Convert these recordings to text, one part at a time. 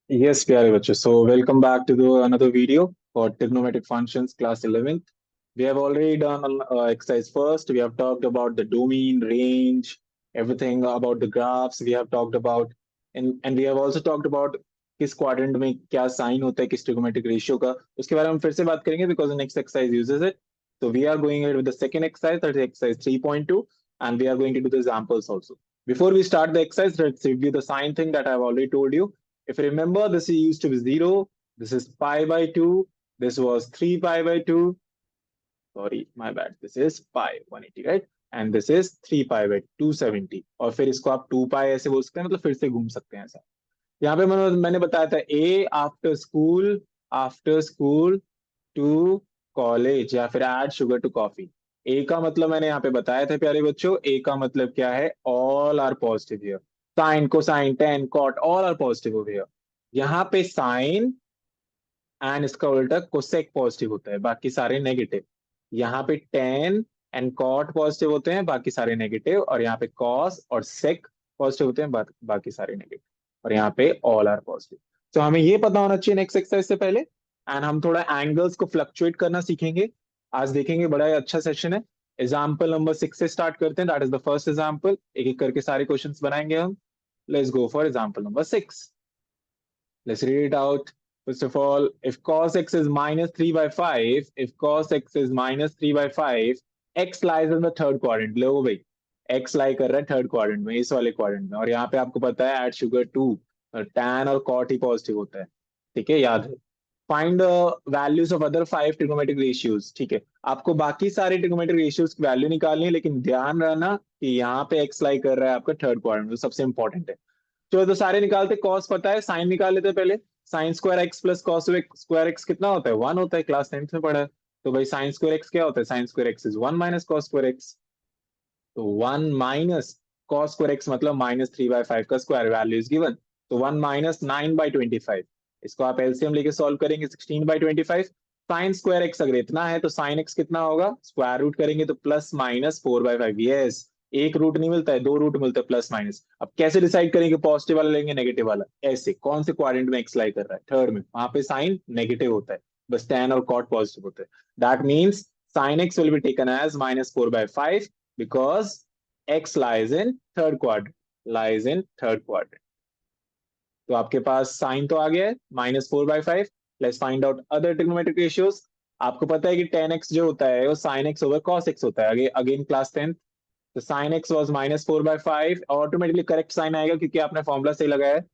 Yes, प्यारे बच्चों. So welcome back to the another video for trigonometric functions, class 11th. We have already done exercise first. We have talked about the domain, range, everything about the graphs. We have talked about and we have also talked about किस quadrant में क्या sign होता है किस trigonometric ratio का उसके बारे में हम फिर से बात करेंगे because the next exercise uses it. So we are going ahead with the second exercise, that is exercise 3.2, and we are going to do the examples also. Before we start the exercise, let's review the sign thing that I have already told you. If you remember, this used to be 0. This is pi by 2. This was 3 pi by 2. Sorry, my bad. This is pi 180, right? And this is 3 pi by 270. और फिर इसको आप 2 pi ऐसे बोल सकते हैं मतलब फिर से घूम सकते हैं ऐसा. यहाँ पे मैंने बताया था A after school to college या फिर ऐड शुगर टू कॉफी. ए का मतलब मैंने यहाँ पे बताया था प्यारे बच्चों. ए का मतलब क्या है? All are positive here. Sine cosine tan cot all are positive over here. यहाँ पे साइन एंड इसका उल्टा कोसेक पॉजिटिव होता है, बाकी सारे नेगेटिव. यहाँ पे टेन एंड कॉट पॉजिटिव होते हैं, बाकी सारे नेगेटिव. और यहाँ पे कॉस और सेक पॉजिटिव होते हैं, बाकी सारे नेगेटिव. और यहाँ पे ऑल आर पॉजिटिव. तो हमें ये पता होना चाहिए नेक्स्ट एक्सरसाइज से पहले. एंड हम थोड़ा एंगल्स को फ्लक्चुएट करना सीखेंगे. आज देखेंगे, बड़ा ही अच्छा सेशन है. एग्जाम्पल नंबर 6 से स्टार्ट करते हैं. That is the first example. एक एक करके सारे क्वेश्चंस बनाएंगे हम. Let's go for example number 6. Let's read it out. First of all, if cos x is minus 3 by 5, if cos x is minus 3 by 5, x lies in the third quadrant. लो भाई, x लाई कर रहा है third quadrant में, इस वाले quadrant में. और यहाँ पे आपको पता है एट शुगर 2 tan और cot ही पॉजिटिव होता है. ठीक है, याद है. Find the values of other 5 trigonometric ratios. ठीक है, आपको बाकी सारे ट्रिगोमेट्रिक रेशियोज की वैल्यू निकालनी है, लेकिन ध्यान रहना कि यहाँ पे x लाई कर रहा है आपका थर्ड क्वाड्रेंट में, सबसे इंपॉर्टेंट है. चलो तो सारे निकालते. कॉस पता है, साइन निकाल लेते पहले. Sign square x plus cos square x कितना होता है? 1 होता है, क्लास 10th में पढ़ा है. तो भाई साइन स्क्वायर एक्स क्या होता है? Sign square x is 1 minus cos square x. तो 1 माइनस कॉस स्क्वायर एक्स मतलब -3/5 का स्क्वायर, वैल्यू इज गिवन. तो 1 माइनस 9/25. इसको आप एलसीएम लेके सॉल्व करेंगे, 16/25. साइन स्क्वायर एक्स अगर इतना है तो साइन एक्स कितना होगा? स्क्वायर रूट करेंगे तो +-4/5. यस, एक रूट नहीं मिलता है, दो रूट मिलता है, प्लस माइनस. अब कैसे डिसाइड करेंगे पॉजिटिव वाला लेंगे नेगेटिव वाला? ऐसे. कौन से क्वाड्रेंट में एक्स लाई कर रहा है? थर्ड में. वहां पे साइन नेगेटिव होता है, बस tan और cot पॉजिटिव होते हैं. That means sin x will be taken as -4/5 because x lies in third quadrant. Lies in third quadrant. तो आपके पास साइन तो आ गया है -4/5. Let's find out other trigonometric ratios. आपको पता है कि tan x जो होता है वो sin x over cos x होता है. Again class 10. तो sine x was -4/5. Automatically correct sign आएगा क्योंकि आपने फॉर्मूला सही लगाया है.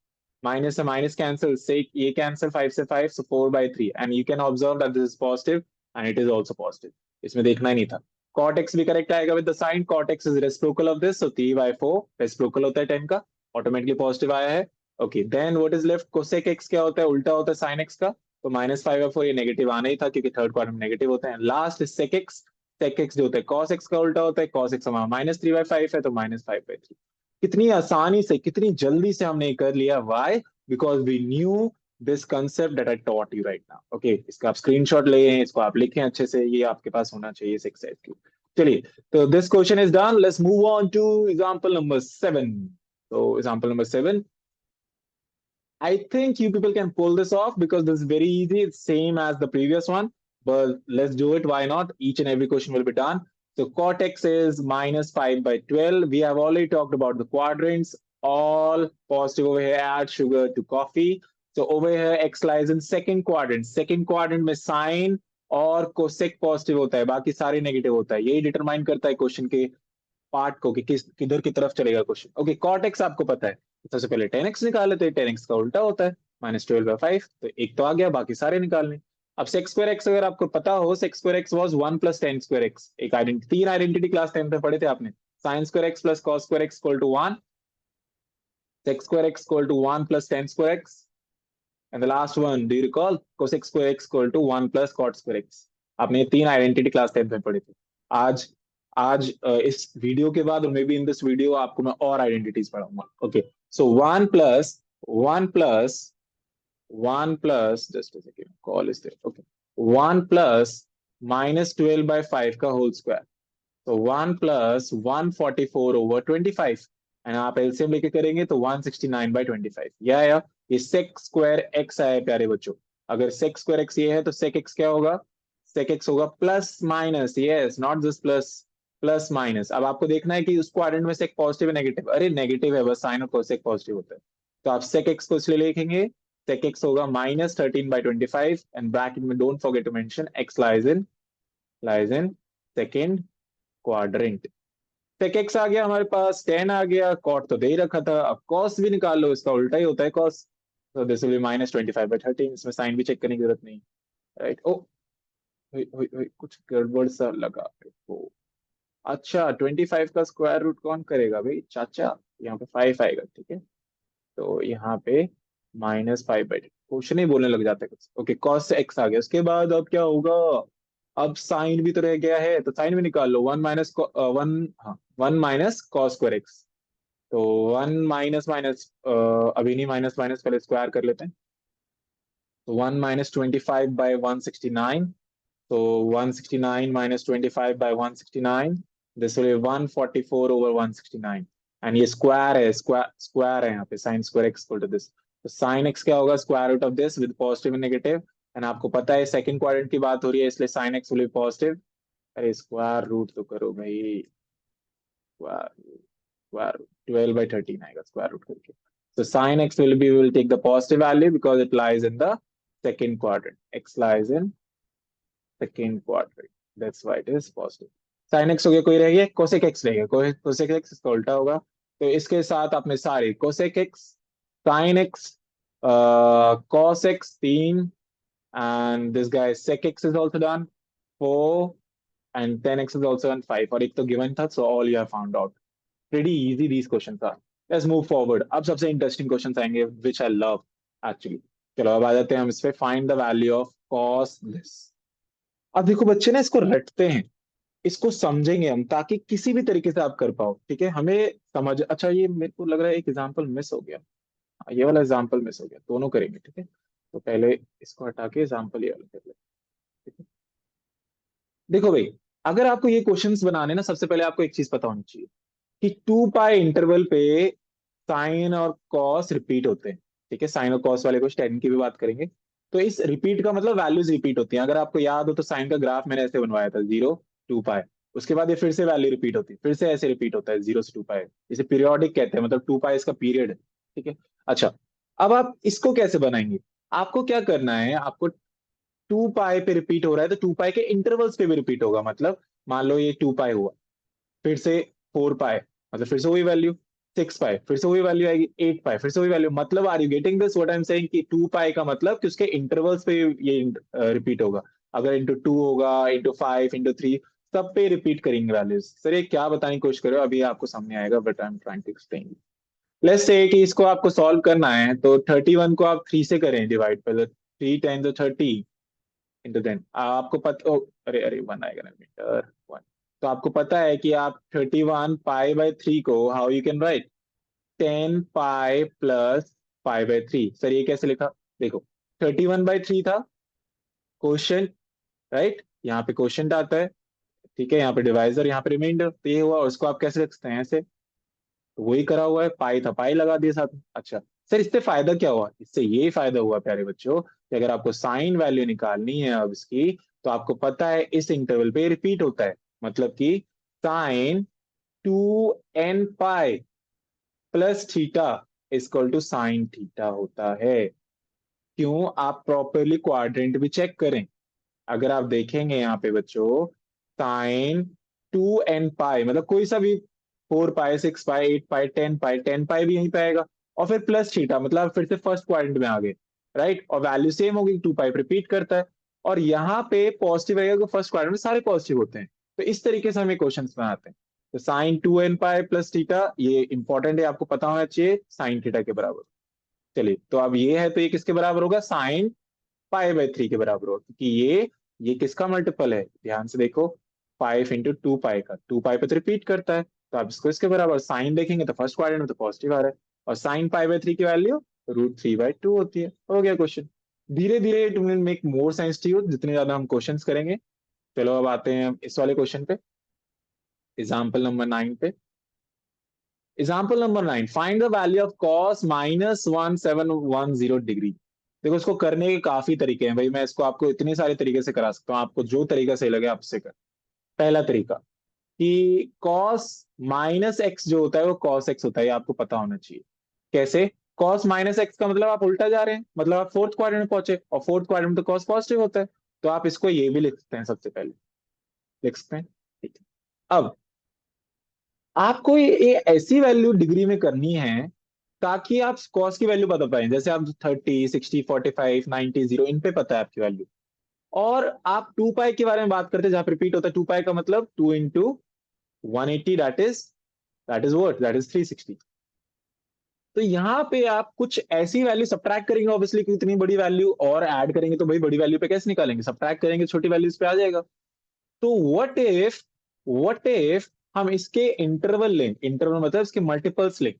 माइनस से माइनस कैंसिल से ये कैंसिल, 5 से 5, so 4/3. And you can observe that this is positive and it is also positive. इसमें देखना ही नहीं था. कॉट एक्स भी करेक्ट आएगा with the sign. Cot x is reciprocal of this, so 3/4 reciprocal होता है 10 का. ऑटोमेटिकली पॉजिटिव आया है. Okay, then what is left? Cosec x क्या होता है? उल्टा होता है साइन एक्स का. तो -5/4 ये नेगेटिव आना ही था क्योंकि थर्ड क्वाड्रेंट में नेगेटिव होता है. Last sec x. Sec x जो होता है कॉस एक्स का उल्टा होता है. कॉस एक्स हमारा -3/5 है तो -5/3. कितनी आसानी से, कितनी जल्दी से हमने कर लिया. Why? Because we knew this concept that I taught you right now. Okay, इसका आप स्क्रीनशॉट ले, इसको आप लिखें अच्छे से, ये आपके पास होना चाहिए इस एक्सरसाइज की. चलिए, तो this question is done. Let's move on two example number 7. तो example number 7, I think you people can pull this off because this is very easy. It's same as the previous one, but let's do it. Why not? Each and every question will be done. So cot x is -5/12. We have already talked about the quadrants. All positive over here. Add sugar to coffee. So over here, x lies in second quadrant. Second quadrant में sin और cosec positive होता है, बाकी सारे negative होता है. यही determine करता है क्वेश्चन के पार्ट को कि किधर की तरफ चलेगा क्वेश्चन. ओके, कॉट एक्स आपको पता है. सबसे पहले टेन एक्स निकाल लेते हैं. टेन एक्स का उल्टा होता है -12/5. तो एक तो आ गया, बाकी सारे निकालने. अब सेक स्क्वायर एक्स अगर आपको पता हो, sec square x was 1 + tan square x. एक आइडेंटिटी, 3 आइडेंटिटी क्लास 10 में पढ़े थे आपने. Sine square x plus cos square x equal to 1. Sec square x equal to 1 + tan square x. And the last one, do you recall? Cosec square x equal to 1 + cot square x. आपने 3 identity class 10 में पढ़े थे. आज आज इस video के बाद, और maybe in this video, आपको मैं और आइडेंटिटीज पढ़ाऊंगा. Okay, so 1 + just a second, call is there. Okay, 1 + -12/5 का होल स्क्वायर. तो 1 + 144/25. एंड आप एलसीएम लेके करेंगे तो 169/25. या ये सेक स्क्वायर एक्स आया है प्यारे बच्चों। अगर सेक स्क्वायर एक्स ये है तो सेक एक्स क्या होगा, सेक एक्स होगा plus minus, yes not just plus, plus minus. अब आपको देखना है कि उस क्वाड्रेंट में सेक पॉजिटिव है नेगेटिव, अरे नेगेटिव है, बस साइन और कोसेक पॉजिटिव होता है। तो आप सेक एक्स को इसलिए लिखेंगे, sec x होगा -13/25 एंड ब्रैकेट में don't forget to mention x lies in second quadrant. sec x आ गया हमारे पास, 10 आ गया, cot तो दे ही रखा था, अब cos भी निकाल लो, इसका उल्टा ही होता है cos, तो दिस विल बी -25/13, इसमें साइन भी चेक करने की जरूरत नहीं, राइट। ओ कुछ गड़बड़ सा लगा मेरे को। अच्छा 25 का स्क्वायर रूट कौन करेगा भाई चाचा, यहाँ पे 5 आएगा, ठीक है। तो यहाँ पे -5/2, क्वेश्चन ही बोलने लग जाता है कुछ। ओके cos x आ गया, उसके बाद अब क्या होगा, अब साइन भी तो रह गया है, तो साइन भी निकाल लो, वन माइनस वन, हाँ 1 - cos²x। तो 1 - अभी नहीं, माइनस माइनस पहले स्क्वायर कर लेते हैं। तो 1 - 25/169, so 169 -25/169, this will be 144/169, and ये स्क्वायर है, स्क्वायर है यहाँ पे, sine square x equal to this. तो साइन एक्स क्या होगा, square root of this with positive and negative, and आपको पता है सेकंड क्वाड्रेंट की बात हो रही है, इसलिए sine x will be positive. अरे स्क्वायर रूट तो करो भाई, स्क्वायर रूट 12/13 आएगा स्क्वायर रूट करके। So sin x will be, we will take the positive value because it lies in the second quadrant. X lies in second quadrant. That's why it is positive. Sin x हो गया, कोई रह गया, cosec x रह गया, cosec x इसका उल्टा होगा। तो इसके साथ आपने सारे cosec x, sin x, cos x 3, and this guy sec x is also done 4, and 10x is also done 5, और एक तो given था, so all you have found out. Pretty easy these questions are. Let's move forward. अब सबसे interesting questions आएंगे which I love actually. चलो अब आ जाते हैं हम इस पे, find the value of cos this। अब देखो बच्चे ना इसको रटते हैं, इसको समझेंगे हम ताकि किसी भी तरीके से आप कर पाओ, ठीक है, हमें समझ। अच्छा ये मेरे को लग रहा है एक एग्जांपल मिस हो गया, हाँ, ये वाला एग्जांपल मिस हो गया, दोनों करेंगे, ठीक है। तो पहले इसको हटा के एग्जांपल ये वाला कर ले, ठीक है। देखो भाई, अगर आपको ये क्वेश्चंस बनाने ना, सबसे पहले आपको एक चीज पता होनी चाहिए कि 2 पाई इंटरवल पे साइन और कॉस रिपीट होते हैं, ठीक है। साइन और कॉस वाले क्वेश्चन 10 की भी बात करेंगे। तो इस रिपीट का मतलब वैल्यूज रिपीट होती हैं। अगर आपको याद हो तो साइन का ग्राफ मैंने ऐसे बनवाया था, 0 2 पाई, उसके बाद ये फिर से वैल्यू रिपीट होती है, फिर से ऐसे रिपीट होता है 0 से 2 पाई, इसे पीरियोडिक कहते हैं, मतलब 2 पाई इसका पीरियड है, ठीक है। अच्छा अब आप इसको कैसे बनाएंगे, आपको क्या करना है, आपको 2 पाई पे रिपीट हो रहा है तो 2 पाई के इंटरवल्स पे भी रिपीट होगा, मतलब मान लो ये 2 पाई हुआ, फिर से 4 पाई, मतलब फिर से वही वैल्यू, 6 पाई फिर से वही वैल्यू आएगी, 8 पाई फिर से वही वैल्यू, मतलब are you getting this what I am saying कि 2 पाई का मतलब कि उसके इंटरवल्स पे ये रिपीट होगा। अगर इंटू 2 होगा, इंटू 5, इंटू 3, सब पे रिपीट करेंगे वैल्यूज। सर ये क्या बताने की कोशिश कर रहे हो, अभी आपको सामने आएगा, but I am trying to explain. Let's say कि इसको आपको सॉल्व करना है, तो 31 को आप 3 से करें डिवाइड, पहले 3 10 30 इंटू 10, आपको पता, अरे अरे 1 आएगा ना मीटर 1। तो आपको पता है कि आप 31 पाई/3 को how you can write, 10 pi plus पाई/3। सर ये कैसे लिखा, देखो 31/3 था क्वेश्चन, राइट, यहाँ पे क्वेश्चन आता है, ठीक है, यहाँ पे डिवाइजर, यहाँ पे रिमाइंडर, तो ये हुआ, उसको आप कैसे लिख सकते हैं ऐसे, तो वही करा हुआ है, पाई था पाई लगा दिया साथ में। अच्छा सर इससे फायदा क्या हुआ, इससे ये फायदा हुआ प्यारे बच्चों कि अगर आपको साइन वैल्यू निकालनी है अब इसकी, तो आपको पता है इस इंटरवल पे रिपीट होता है, मतलब कि sine 2n pi plus theta equal to sine theta होता है। क्यों, आप प्रॉपरली क्वाड्रेंट भी चेक करें। अगर आप देखेंगे यहाँ पे बच्चों, साइन 2n पाई मतलब कोई सा भी, 4 पाई 6 पाई 8 पाई 10 पाई, 10 पाई भी यहीं पे आएगा, और फिर प्लस थीटा मतलब आप फिर से फर्स्ट क्वाड्रेंट में आ गए, राइट, और वैल्यू सेम होगी, 2 पाई रिपीट करता है, और यहाँ पे पॉजिटिव आएगा कि फर्स्ट क्वाड्रेंट में सारे पॉजिटिव होते हैं। तो इस तरीके से हमें क्वेश्चन बनाते हैं। तो sine 2n pi plus theta, ये इंपॉर्टेंट है, आपको पता होना चाहिए, साइन थीटा के बराबर। चलिए तो अब ये है, तो ये किसके बराबर होगा, साइन पाई/3 के बराबर होगा, क्योंकि ये किसका मल्टीपल है, ध्यान से देखो, 5 × 2 पाई का, 2 पाई पे तो रिपीट करता है, तो आप इसको इसके बराबर साइन देखेंगे तो फर्स्ट क्वाड्रेंट में तो पॉजिटिव आ रहा है, और साइन पाई/3 की वैल्यू √3/2 होती है। हो गया क्वेश्चन। धीरे धीरे it will make more sense to you जितने ज्यादा हम क्वेश्चन करेंगे। चलो अब आते हैं इस वाले क्वेश्चन पे, एग्जाम्पल नंबर 9 पे। Example number 9, find the value of cos -1710 degree. देखो इसको करने के काफी तरीके हैं भाई, मैं इसको आपको इतने सारे तरीके से करा सकता हूँ, आपको जो तरीका सही लगे आपसे कर। पहला तरीका कि कॉस माइनस एक्स जो होता है वो कॉस एक्स होता है, ये आपको पता होना चाहिए। कैसे? कॉस माइनस एक्स का मतलब आप उल्टा जा रहे हैं, मतलब आप फोर्थ क्वाड्रेंट में पहुंचे, और फोर्थ क्वाड्रेंट में तो कॉस पॉजिटिव होता है। तो आप इसको ये भी लिख सकते हैं, सबसे पहले लिख सकते हैं। ठीक है। अब आपको ये ऐसी वैल्यू डिग्री में करनी है ताकि आप कॉस की वैल्यू बता पाए, जैसे आप 30, 60, 45, 90, 0 इन पे पता है आपकी वैल्यू। और आप 2 पाई के बारे में बात करते हैं, जहां रिपीट होता है 2 पाई का मतलब 2 × 180, that is what, that is 360। तो यहाँ पे आप कुछ ऐसी वैल्यू सब्ट्रैक्ट करेंगे ऑब्वियसली, कि इतनी बड़ी वैल्यू और ऐड करेंगे तो भाई बड़ी वैल्यू पे कैसे निकालेंगे, सब्ट्रैक्ट करेंगे छोटी वैल्यूज पे आ जाएगा। तो व्हाट इफ हम इसके इंटरवल लें, इंटरवल मतलब इसके मल्टीपल्स लें,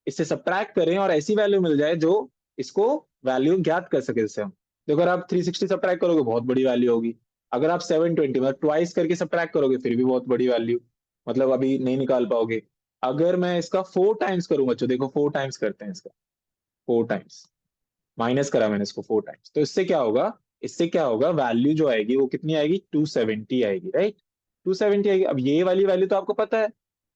इससे सब्ट्रैक्ट करें और ऐसी वैल्यू मिल जाए जो इसको वैल्यू ज्ञात कर सके। इससे हम देखो, अगर आप 360 सब्ट्रैक्ट करोगे बहुत बड़ी वैल्यू होगी। अगर आप 720 मतलब ट्वाइस करके सब्ट्रैक्ट करोगे फिर भी बहुत बड़ी वैल्यू, मतलब अभी नहीं निकाल पाओगे। अगर मैं इसका 4 टाइम्स करूंगा, तो देखो 4 टाइम्स करते हैं इसका, 4 टाइम्स माइनस करा मैंने इसको 4 टाइम्स, तो इससे क्या होगा वैल्यू जो आएगी वो कितनी आएगी, 270 आएगी, राइट। 270 आएगी। अब ये वाली वैल्यू तो आपको पता है,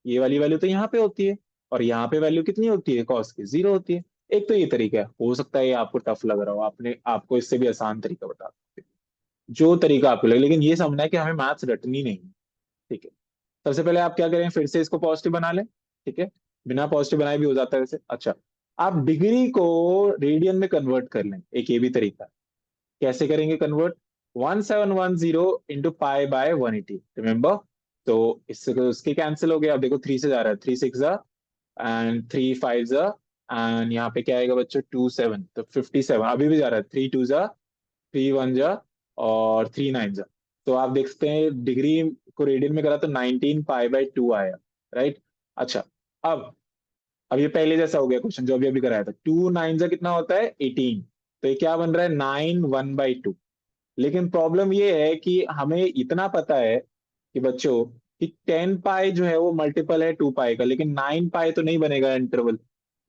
ये वाली वैल्यू तो यहाँ पे होती है, और यहाँ पे वैल्यू कितनी होती है कॉस की, 0 होती है। एक तो ये तरीका है, हो सकता है ये आपको टफ लग रहा हो, आपने आपको इससे भी आसान तरीका बता सकते हैं, जो तरीका आपको लगे, लेकिन ये समझना है कि हमें मैथ्स रटनी नहीं है। ठीक है। सबसे पहले आप क्या करें, फिर से इसको पॉजिटिव बना लें। ठीक है। बिना पॉजिटिव बनाए भी हो जाता है वैसे। अच्छा, आप डिग्री को रेडियन में कन्वर्ट कर लें, एक ये भी तरीका है। कैसे करेंगे कन्वर्ट, 1710 × पाई/180, रिमेम्बर। तो इससे तो उसके कैंसिल हो गया, अब देखो 3 से जा रहा है, 3 6 एंड 3 5 एंड यहाँ पे क्या आएगा बच्चों, 2 7, तो 57 अभी भी जा रहा है, 3 2 3 1 और 3 9 तो आप देखते हैं डिग्री को रेडियन में करा तो 19 पाई/2 आया, राइट। अच्छा, अब अब ये पहले जैसा हो गया क्वेश्चन जो अभी अभी कराया था, 2 9 कितना होता है, 18। तो ये क्या बन रहा है, 9 1/2। लेकिन प्रॉब्लम ये है कि हमें इतना पता है कि बच्चों कि 10 पाई जो है वो मल्टीपल है 2 पाई का, लेकिन 9 पाई तो नहीं बनेगा इंटरवल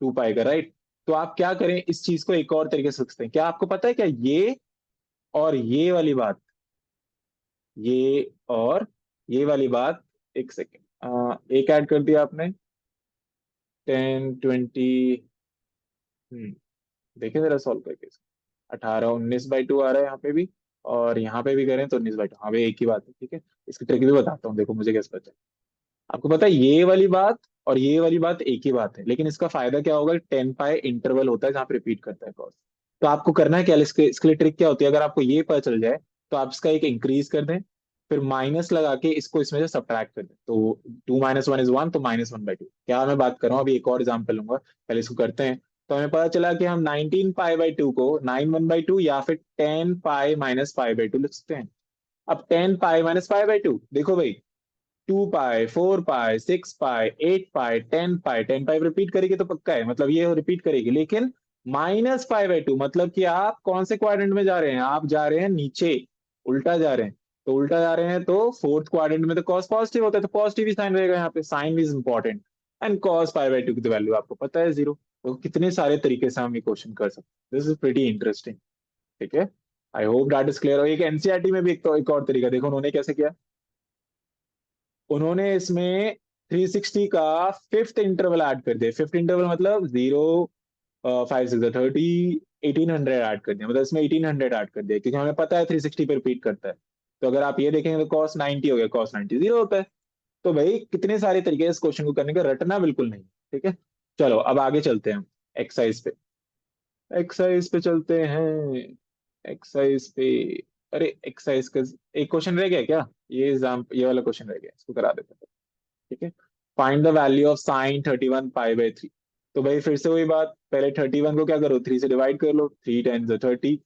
2 पाई का, राइट। तो आप क्या करें, इस चीज को एक और तरीके से सकते हैं, क्या आपको पता है क्या, ये और ये वाली बात, ये और ये वाली बात, एक सेकेंड, एक ऐड कर दिया आपने, 10 20, देखे जरा सॉल्व करके, 18 19/2 आ रहा है यहाँ पे भी, और यहाँ पे भी करें तो 19/2, हाँ भाई एक ही बात है, ठीक है। इसकी ट्रिक भी बताता हूँ, देखो मुझे कैसे पता है। आपको पता है ये वाली बात और ये वाली बात एक ही बात है, लेकिन इसका फायदा क्या होगा, 10 पाई इंटरवल होता है जहाँ पे रिपीट करता है कॉस। तो आपको करना है क्या, इसके लिए ट्रिक क्या होती है, अगर आपको ये पता चल जाए तो आप इसका एक इंक्रीज कर दें, फिर माइनस लगा के इसको इसमें से सब्ट्रैक्ट कर दें, तो 2 - 1 = 1, तो -1/2। क्या मैं बात कर रहा हूँ, अभी एक और एग्जाम्पल लूंगा, पहले इसको करते हैं। तो हमें पता चला कि हम 19 पाई/2 को 9 1/2 या फिर 10 पाई - पाई/2 लिख सकते हैं। अब 10 पाई - पाई/2 देखो भाई, 2 पाई, 4 पाई, 6 पाई, 8 पाई, 10 पाई, 10 पाई रिपीट करेगी तो पक्का है, मतलब ये रिपीट करेगी, लेकिन -पाई/2 मतलब कि आप कौन से क्वाड्रेंट में जा रहे हैं, आप जा रहे हैं नीचे, उल्टा जा रहे हैं। तो उल्टा जा रहे हैं तो फोर्थ क्वाड्रेंट में तो कॉस पॉजिटिव होता है, तो पॉजिटिव ही साइन रहेगा यहाँ पे, sine is important. And cos π/2 की तो वैल्यू आपको पता है 0। तो कितने सारे तरीके से हम ये क्वेश्चन कर सकते हैं, दिस इज प्रीटी इंटरेस्टिंग। ठीक है। आई होप दैट इज क्लियर। और एक एनसीईआरटी में भी एक और तरीका देखो उन्होंने कैसे किया, उन्होंने इसमें 360 का फिफ्थ इंटरवल ऐड कर दिया। फिफ्थ इंटरवल मतलब 0 5 6 30, 1800 ऐड कर दिया, मतलब इसमें 1800 ऐड कर दिया, क्योंकि हमें पता है 360 पे रिपीट करता है। तो अगर आप ये देखेंगे तो कॉस 90 हो गया, कॉस 90 0 होता है। तो भाई कितने सारे तरीके हैं इस क्वेश्चन को करने का, रटना बिल्कुल नहीं। ठीक है। चलो अब आगे चलते हैं हम एक्सरसाइज पे, एक्सरसाइज पे चलते हैं, एक्सरसाइज पे। अरे एक्सरसाइज का एक क्वेश्चन रह गया क्या, ये वाला क्वेश्चन रह गया, इसको करा देते हैं। ठीक है। Find the value of sine 31 पाई/3। तो भाई फिर से वही बात, पहले 31 को क्या करो, 3 से डिवाइड कर लो, 3 10 30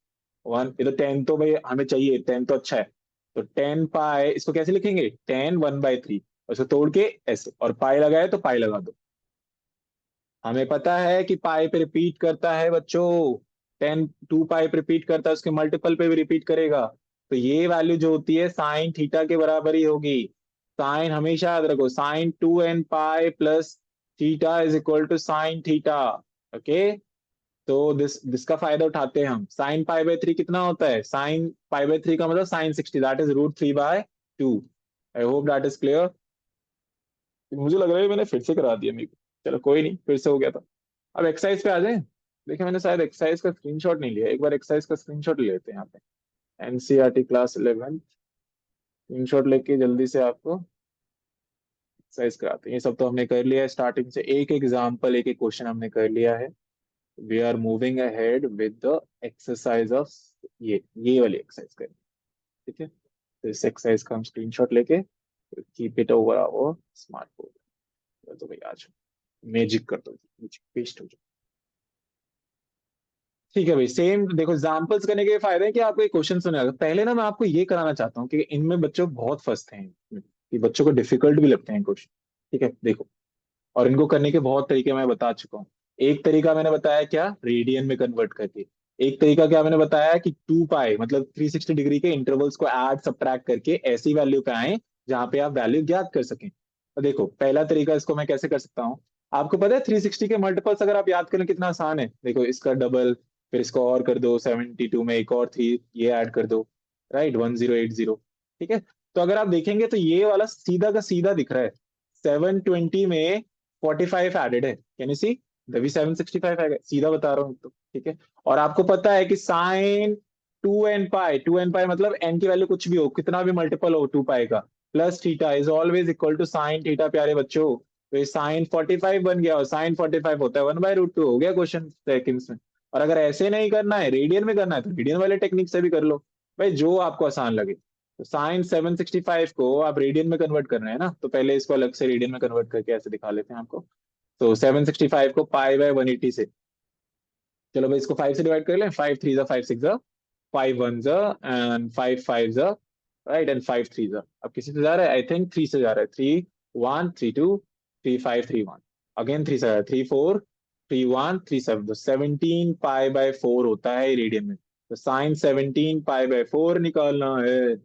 1, ये तो 10 तो भाई हमें चाहिए, 10 तो अच्छा है। तो 10 पाई इसको कैसे लिखेंगे, 10 1/3, और इसको तोड़ के ऐसे, और पाई लगाए तो पाई लगा दो। हमें पता है कि पाई पे रिपीट करता है बच्चों, 10 2 पाई पे रिपीट करता है, उसके मल्टीपल पे भी रिपीट करेगा। तो ये वैल्यू जो होती है साइन थीटा के बराबर ही होगी। साइन हमेशा याद रखो, sine 2n pi plus theta is equal to sine theta. Okay, तो दिस का फायदा उठाते हैं हम। साइन पाई बाय 3 कितना होता है? साइन पाई बाय 3 का मतलब sine 60, that is √3/2। I hope that is clear. मुझे लग रहा है मैंने फिर से करा दिया मेरे को। चलो कोई नहीं, फिर से हो गया था। अब एक्सरसाइज पे आ जाए। देखिए मैंने शायद एक्सरसाइज का स्क्रीनशॉट नहीं लिया, एक बार एक्सरसाइज का स्क्रीनशॉट ले लेते हैं यहाँ पे। एनसीईआरटी क्लास 11 स्क्रीनशॉट लेके जल्दी से आपको एक्सरसाइज कराते हैं। ये सब तो हमने कर लिया है स्टार्टिंग से, एक एग्जाम्पल एक एक क्वेश्चन हमने कर लिया है। We are moving ahead with the exercise of ये वाली एक्सरसाइज करें। ठीक है, तो इस एक्सरसाइज का हम स्क्रीनशॉट लेके keep it over our smart board. तो भाई आज मैजिक कर दो, पेस्ट हो जाए। ठीक है भाई, सेम देखो एग्जांपल्स करने के फायदे हैं कि आपको एक क्वेश्चन सुनेगा। पहले ना मैं आपको ये कराना चाहता हूँ कि इनमें बच्चों बहुत फंसते हैं, कि बच्चों को डिफिकल्ट भी लगते हैं क्वेश्चन। ठीक है देखो, और इनको करने के बहुत तरीके मैं बता चुका हूँ। एक तरीका मैंने बताया क्या, रेडियन में कन्वर्ट करके। एक तरीका क्या मैंने बताया कि 2 पाई मतलब 360 डिग्री के इंटरवल्स को ऐड सब्ट्रैक्ट करके ऐसी वैल्यू पे आए जहां पे आप वैल्यू ज्ञात कर सकें। तो देखो पहला तरीका, इसको मैं कैसे कर सकता हूँ। आपको पता है 360 के मल्टीपल्स अगर आप याद करें कितना आसान है। देखो इसका डबल, फिर इसको और कर दो 72 में एक और 3 ये ऐड कर दो, राइट 1080। ठीक है, तो अगर आप देखेंगे तो ये वाला सीधा का सीधा दिख रहा है। 720 में 45 एडेड है, कैन यू सी, तभी 765 है, सीधा बता रहा हूँ तो। ठीक है, और आपको पता है कि साइन 2n पाई मतलब n की वैल्यू कुछ भी हो, कितना भी मल्टीपल हो 2 पाई का, plus theta is always equal to sine theta. प्यारे बच्चों, तो ये साइन 45 बन गया, और साइन 45 होता है 1/√2, हो गया क्वेश्चन सेकंड्स में। और अगर ऐसे नहीं करना है, रेडियन में करना है, तो रेडियन वाले टेक्निक से भी कर लो भाई, जो आपको आसान लगे। तो साइन 765 को आप रेडियन में कन्वर्ट कर रहे हैं ना, तो पहले इसको अलग से रेडियन में कन्वर्ट करके ऐसे दिखा लेते हैं आपको। तो 765 को पाई बाय 180 से, चलो भाई इसको 5 से डिवाइड कर लें। 5 3 जा 5 6 जा, 5 1 जा एंड 5 5 जा, राइट, एंड 5 3 जा। अब किसी से जा रहा है, आई थिंक 3 से जा रहा है। 3 1 3 2 3 5 3 1, अगेन 3 से जा रहा है। 3 4 3 1 3 7, तो 17 पाई बाय 4 होता है रेडियन में। तो साइन 17 पाई बाय 4 निकालना है।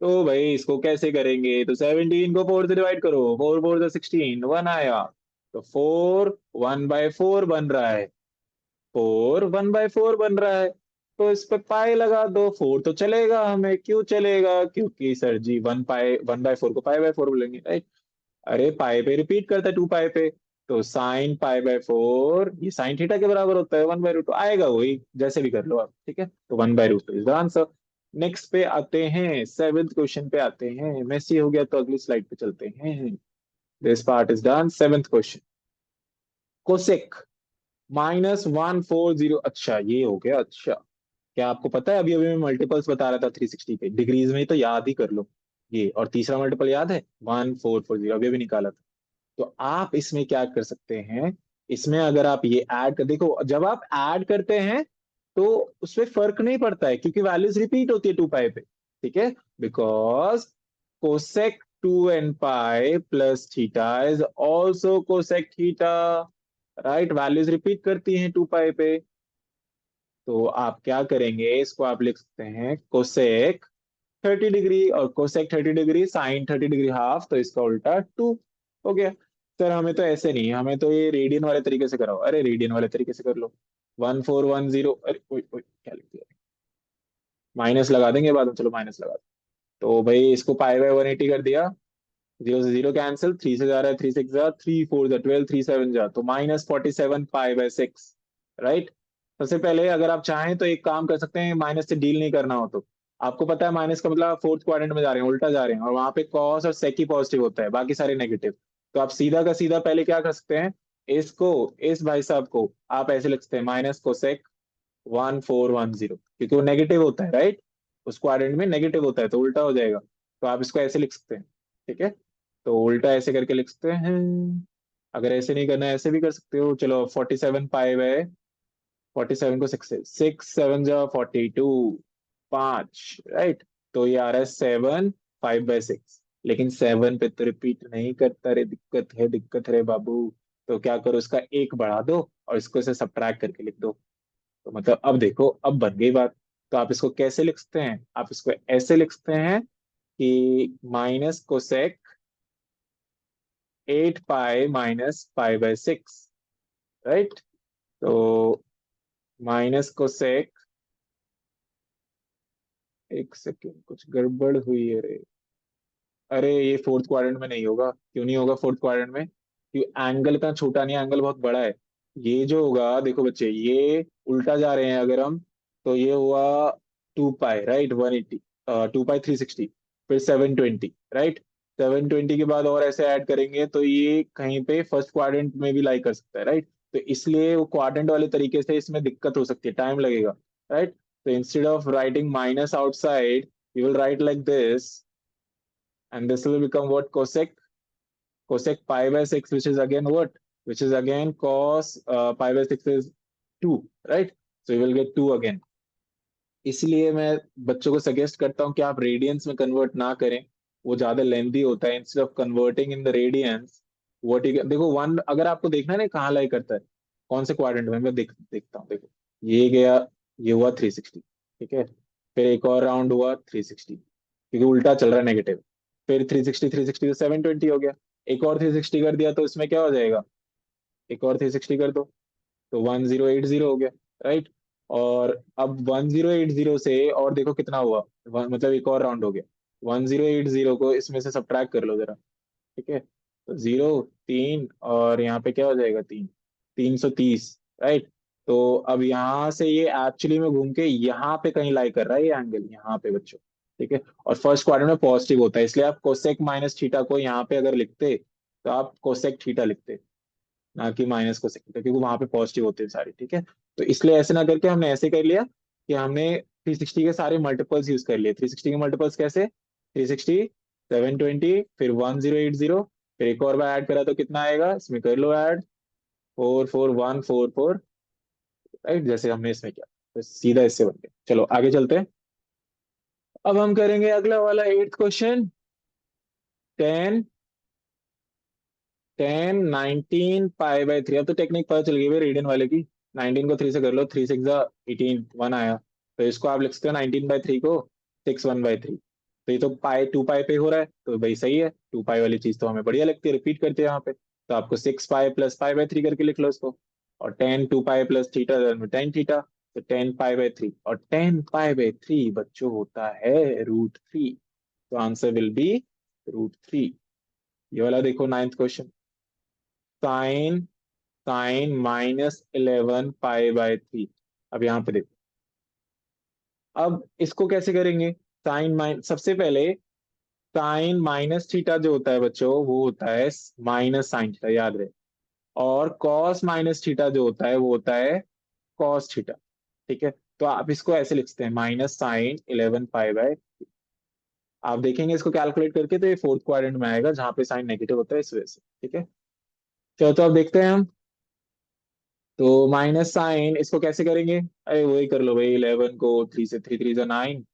तो भाई इसको कैसे करेंगे, तो 17 को 4 से डिवाइड करो, 4 4 जा 16, 1 आया। तो 4 1/4 बन रहा है, 4 1/4 बन रहा है। तो इस पे पाई लगा दो, 4 तो चलेगा हमें, क्यों चलेगा, क्योंकि सर जी 1/4 को पाई बाय 4 बोलेंगे, राइट। अरे पाई पे रिपीट करता है 2 पाई पे, तो साइन पाई बाय 4 ये साइन थीटा के बराबर होता है 1/√2 आएगा, वही जैसे भी कर लो आप। ठीक है, तो 1/√2 इज द आंसर। नेक्स्ट पे आते हैं, सेवेंथ क्वेश्चन पे आते हैं। मेसी हो गया तो अगली स्लाइड पे चलते हैं। This part is done. Seventh question, cosec -140, अच्छा ये हो गया। अच्छा, क्या आपको पता है, अभी अभी मैं मल्टीपल्स बता रहा था 360 के डिग्रीज में, तो याद ही कर लो ये। और तीसरा मल्टीपल याद है 1440, अभी अभी निकाला था। तो आप इसमें क्या कर सकते हैं, इसमें अगर आप ये ऐड कर, देखो जब आप ऐड करते हैं तो उसमें फर्क नहीं पड़ता है, क्योंकि वैल्यूज रिपीट होती है 2 पाई पे। ठीक है, because cosec 2n pi plus theta is also cosec theta, right, values repeat करती हैं 2 पाई पे। तो आप क्या करेंगे, इसको आप लिख सकते हैं कोसेक 30 डिग्री, और cosec 30 degree sine 30 degree half, तो इसका उल्टा 2 हो गया। सर हमें तो ऐसे नहीं, हमें तो ये रेडियन वाले तरीके से कराओ। अरे रेडियन वाले तरीके से कर लो। 1410, अरे ओए ओए क्या लिख दिया, माइनस लगा देंगे बाद में, चलो माइनस लगा दो। तो भाई इसको पाई बाय 180 कर दिया, 0 से 0 कैंसिल, 3 से जा रहा है, 3 6 जा, 3 4 जा 12, 3 7 जा, तो -47 पाई बाय 6, राइट। सबसे पहले अगर आप चाहें तो एक काम कर सकते हैं, माइनस से डील नहीं करना हो तो। आपको पता है माइनस का मतलब फोर्थ क्वाड्रेंट में जा रहे हैं, उल्टा जा रहे हैं, और वहां पे कॉस और सेक ही पॉजिटिव होता है, बाकी सारे नेगेटिव। तो आप सीधा का सीधा पहले क्या कर सकते हैं, इसको, इस भाई साहब को आप ऐसे लिख सकते हैं -कोसेक 1410, क्योंकि वो नेगेटिव होता है, राइट, उस क्वाड्रेंट में नेगेटिव होता है, तो उल्टा हो जाएगा। तो आप इसको ऐसे लिख सकते हैं। ठीक है, तो उल्टा ऐसे करके लिख सकते हैं। अगर ऐसे नहीं करना है ऐसे भी कर सकते हो, चलो 47 को 6 6 7 जा 42, 5, राइट। तो ये आ रहा है 7 5/6, लेकिन 7 पे तो रिपीट नहीं करता रे, दिक्कत है, दिक्कत है रे बाबू। तो क्या करो, इसका एक बढ़ा दो और इसको से सब्ट्रैक्ट करके लिख दो। तो मतलब अब देखो, अब बन गई बात। तो आप इसको कैसे लिख सकते हैं, आप इसको ऐसे लिख सकते हैं कि minus cosec 8 pi minus pi by 6, right? तो माइनस कोसेक, एक सेकेंड कुछ गड़बड़ हुई है रे। अरे ये फोर्थ क्वाड्रेंट में नहीं होगा, क्यों नहीं होगा फोर्थ क्वाड्रेंट में? क्योंकि एंगल का छोटा नहीं, एंगल बहुत बड़ा है। ये जो होगा देखो बच्चे, ये उल्टा जा रहे हैं अगर हम, तो ये हुआ 2 पाई, राइट? 180, 2 पाई 360, फिर 720, राइट? 720 के बाद और ऐसे ऐड करेंगे तो ये कहीं पे फर्स्ट क्वाड्रेंट में भी लाई कर सकता है, राइट? तो इसलिए वो क्वाड्रेंट वाले तरीके से इसमें दिक्कत हो सकती है, टाइम लगेगा, राइट? तो instead of writing minus outside, you will write like this, and this will become what? Cosec pi by 6, which is again what? Which is again cos pi by 6 is 2, right? So you will get 2 again. इसलिए मैं बच्चों को suggest करता हूँ कि आप radiance में convert ना करें, वो ज्यादा लेंथी होता है। Instead of converting in the radians, what you देखो, वन अगर आपको देखना है ना कहाँ लाई करता है, कौन से क्वाड्रेंट में, मैं देखता हूँ। देखो ये गया, ये हुआ 360, ठीक है? फिर एक और राउंड हुआ 360, क्योंकि उल्टा चल रहा है, नेगेटिव। फिर 360 360 तो 720 हो गया। एक और 360 कर दिया तो इसमें क्या हो जाएगा? एक और 360 कर दो तो 1080 हो गया, राइट? और अब 1080 से और देखो कितना हुआ, मतलब एक और राउंड हो गया। 1080 को इसमें से सब्ट्रैक्ट कर लो जरा, ठीक है? तो 0 3 और यहाँ पे क्या हो जाएगा? 3, 330, राइट? तो अब यहाँ से ये एक्चुअली में घूम के यहाँ पे कहीं लाई कर रहा है, ये एंगल यहाँ पे बच्चों, ठीक है? और फर्स्ट क्वाड्रेंट में पॉजिटिव होता है, इसलिए आप कोसेक माइनस थीटा को यहाँ पे अगर लिखते तो आप कोसेक थीटा लिखते, ना कि माइनस कोसेक थीटा, क्योंकि वहां पे पॉजिटिव होते हैं सारे, ठीक है? तो इसलिए ऐसे ना करके हमने ऐसे कर लिया कि हमने 360 के सारे मल्टीपल्स यूज कर लिए। 360 के मल्टीपल्स कैसे? 360, 720, फिर 1080, फिर एक और बार ऐड करा तो कितना आएगा? इसमें कर लो ऐड, 44144, राइट? जैसे हमने इसमें किया, तो सीधा इससे बन गया। चलो आगे चलते हैं। अब हम करेंगे अगला वाला 8th क्वेश्चन। 10 10 19 pi by 3। अब तो टेक्निक पता चल गई भाई रेडियन वाले की। 19 को 3 से कर लो, 3 6 18, 1 आया। तो इसको आप लिख सकते हो 19/3 को 6 1/3। तो ये तो पाई 2 पाई पे हो रहा है, तो भाई सही है। 2 पाई वाली चीज तो हमें बढ़िया लगती है, रिपीट करते हैं यहाँ पे। तो आपको 6 पाई प्लस पाई बाय 3 करके लिख लो इसको। और 10 2 पाई प्लस थीटा 10 थीटा, तो 10 पाई बाय 3, और 10 पाई बाय 3 बच्चों होता है √3। तो आंसर विल बी √3। ये वाला देखो 9th question. Sine sine -11 pi by 3। अब यहाँ पे देखो, अब इसको कैसे करेंगे? साइन माइन सबसे पहले, साइन माइनस थीटा जो होता है बच्चों, वो होता है माइनस साइन थीटा, याद रहे। और कॉस माइनस थीटा जो होता है वो होता है कॉस थीटा, ठीक है? तो आप इसको ऐसे लिखते हैं -sin 11 पाई बाय। आप देखेंगे इसको कैलकुलेट करके तो ये फोर्थ क्वाड्रेंट में आएगा, जहां पे साइन नेगेटिव होता है, इस वजह से, ठीक है? चलो तो अब देखते हैं हम। तो माइनस साइन इसको कैसे करेंगे? अरे वही कर लो भाई, 11 को 3 से, 3 3 9,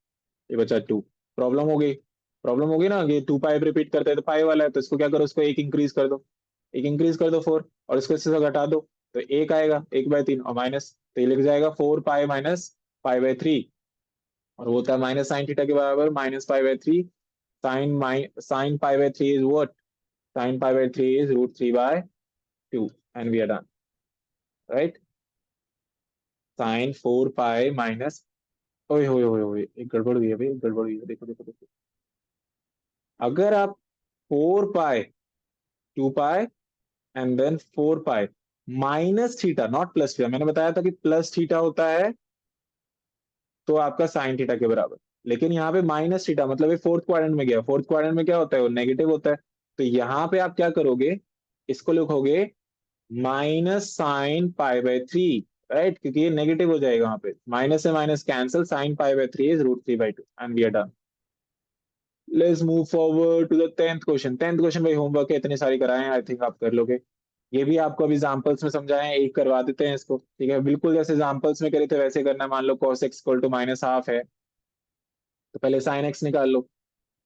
ये बचा 2। प्रॉब्लम हो गई, प्रॉब्लम हो गई ना, ये 2 पाई रिपीट करते हैं तो पाई वाला है, तो इसको क्या करो, इसको एक इंक्रीज कर दो, एक इंक्रीज कर दो 4, और इसको इससे से घटा दो, तो एक आएगा 1/3 और माइनस, तो ये लिख जाएगा 4 पाई माइनस पाई बाय 3। और वो होता है माइनस साइन थीटा के बराबर -pi by 3। Sine pi by 3 is what? Sine pi by 3 is √3/2, and we are done, right? Sine 4 pi minus, ओए होए होए होए, एक गड़बड़ हुई है भाई, एक गड़बड़ हुई है, देखो देखो देखो। अगर आप 4 pi, 2 pi and then 4 pi minus theta, not plus theta, मैंने बताया था कि प्लस थीटा होता है तो आपका साइन थीटा के बराबर। लेकिन यहाँ पे माइनस थीटा मतलब ये फोर्थ क्वाड्रेंट में गया, फोर्थ क्वाड्रेंट में क्या होता है? वो नेगेटिव होता है। तो यहाँ पे आप क्या करोगे, इसको लिखोगे -sin π/3, राइट? क्योंकि ये नेगेटिव हो जाएगा, वहां पे माइनस से minus cancel, sin π/3 is √3/2, and we are done. Let's move forward to the 10th question. 10th question भाई होमवर्क है, इतने सारे कराए हैं, आई थिंक आप कर लोगे। ये भी आपको अभी एग्जांपल्स में समझाए हैं, एक करवा देते हैं इसको, ठीक है? बिल्कुल जैसे एग्जांपल्स में करे थे वैसे करना है। मान लो cos x इक्वल टू -½ है, तो पहले sin x निकाल लो।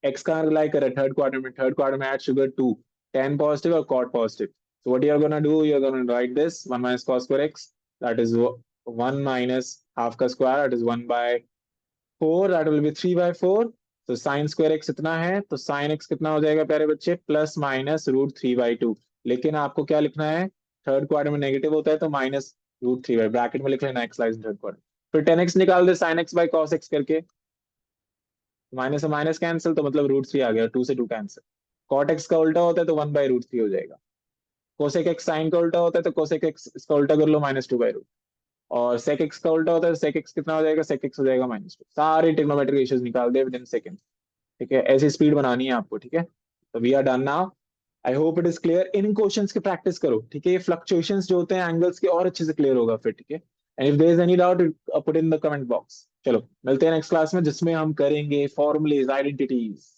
x कहाँ रिलाई करे? थर्ड क्वाड्रेंट में, थर्ड क्वाड्रेंट में ऐड शुगर 2, tan पॉजिटिव और cot positive. So what you are gonna do, you are gonna write this 1 minus cos square x, that is 1 minus half का square, that is 1/4, that will be 3/4. तो sign square x इतना है, तो sine x कितना हो जाएगा प्यारे बच्चे, प्लस माइनस √3/2। लेकिन आपको क्या लिखना है, थर्ड क्वाड्रेंट में नेगेटिव होता है तो -√3 ब्रैकेट में लिख लेना, एक्स लाइज थर्ड क्वाड्रेंट। फिर 10x निकाल दे sine x by cos x करके, माइनस से माइनस कैंसिल, तो मतलब √3 आ गया, 2 से 2 कैंसिल। कॉट एक्स का उल्टा होता है तो 1/√3 हो जाएगा। कोसेक एक्स साइन का उल्टा होता है तो कोसेक एक्स इसका उल्टा कर लो, -2/√। और सेक एक्स का उल्टा होता है तो सेक एक्स कितना हो जाएगा, सेक एक्स हो जाएगा -2। सारे ट्रिग्नोमेट्रिक इश्यूज निकाल दे विद इन सेकंड। ठीक है, ऐसी स्पीड बनानी है आपको। ठीक है, तो we are done now. I hope it is clear. इन क्वेश्चंस की प्रैक्टिस करो। ठीक है, ये फ्लक्चुएशंस जो होते हैं एंगल्स के और अच्छे से क्लियर होगा फिर। ठीक है, and if there is any doubt put in the comment box. चलो मिलते हैं नेक्स्ट क्लास में, जिसमें हम करेंगे फॉर्मूलेज, आइडेंटिटीज।